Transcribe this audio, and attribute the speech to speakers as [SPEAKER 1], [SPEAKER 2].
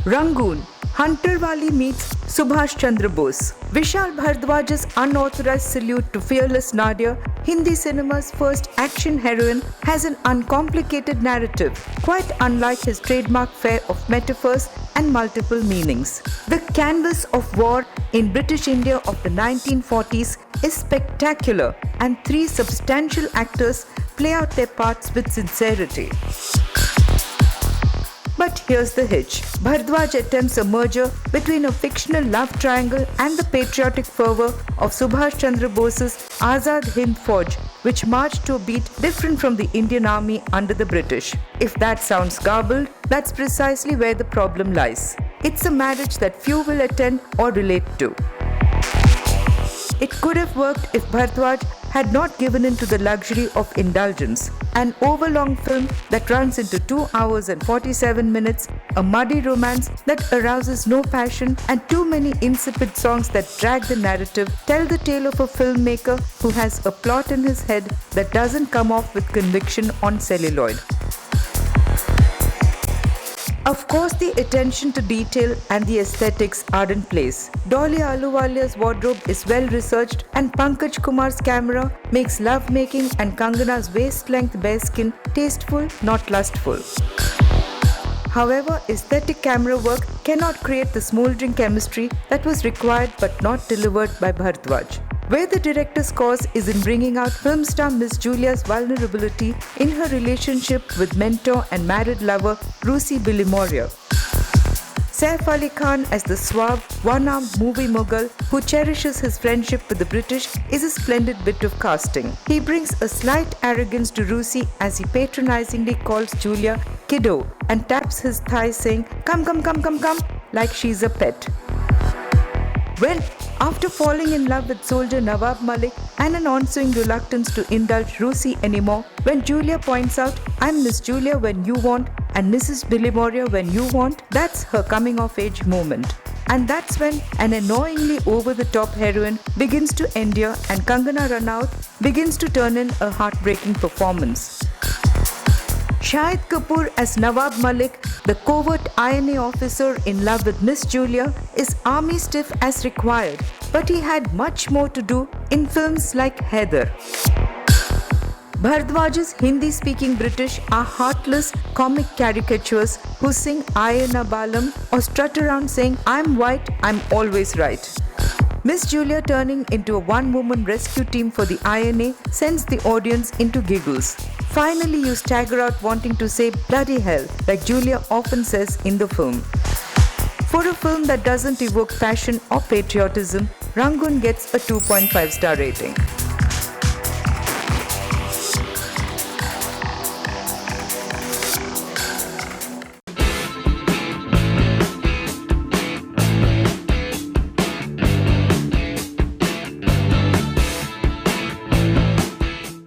[SPEAKER 1] Rangoon, Hunter Wali meets Subhash Chandra Bose. Vishal Bhardwaj's unauthorized salute to fearless Nadia, Hindi cinema's first action heroine, has an uncomplicated narrative, quite unlike his trademark fare of metaphors and multiple meanings. The canvas of war in British India of the 1940s is spectacular, and three substantial actors play out their parts with sincerity. But here's the hitch. Bhardwaj attempts a merger between a fictional love triangle and the patriotic fervour of Subhash Chandra Bose's Azad Hind Fauj, which marched to a beat different from the Indian army under the British. If that sounds garbled, that's precisely where the problem lies. It's a marriage that few will attend or relate to. It could have worked if Bhardwaj had not given in to the luxury of indulgence. An overlong film that runs into 2 hours and 47 minutes, a muddy romance that arouses no passion, and too many insipid songs that drag the narrative tell the tale of a filmmaker who has a plot in his head that doesn't come off with conviction on celluloid. Of course, the attention to detail and the aesthetics are in place. Dolly Ahluwalia's wardrobe is well researched, and Pankaj Kumar's camera makes lovemaking and Kangana's waist-length bare skin tasteful, not lustful. However, aesthetic camera work cannot create the smouldering chemistry that was required but not delivered by Bhardwaj. Where the director's cause is in bringing out film star Miss Julia's vulnerability in her relationship with mentor and married lover Rusi Bilimoria. Saif Ali Khan as the suave, one-armed movie mogul who cherishes his friendship with the British is a splendid bit of casting. He brings a slight arrogance to Rusi as he patronizingly calls Julia kiddo and taps his thigh saying, "Come, come, come, come, come," like she's a pet. Well, after falling in love with soldier Nawab Malik and an ensuing reluctance to indulge Rusi anymore, when Julia points out, "I'm Miss Julia when you want and Mrs. Bilimoria when you want," that's her coming of age moment. And that's when an annoyingly over-the-top heroine begins to endear and Kangana Ranaut begins to turn in a heartbreaking performance. Shahid Kapoor as Nawab Malik, the covert INA officer in love with Miss Julia, is army stiff as required, but he had much more to do in films like Heather. Bhardwaj's Hindi-speaking British are heartless comic caricatures who sing Ayana Balam or strut around saying, "I'm white, I'm always right." Miss Julia turning into a one-woman rescue team for the INA sends the audience into giggles. Finally, you stagger out wanting to say "bloody hell" like Julia often says in the film. For a film that doesn't evoke passion or patriotism, Rangoon gets a 2.5-star rating.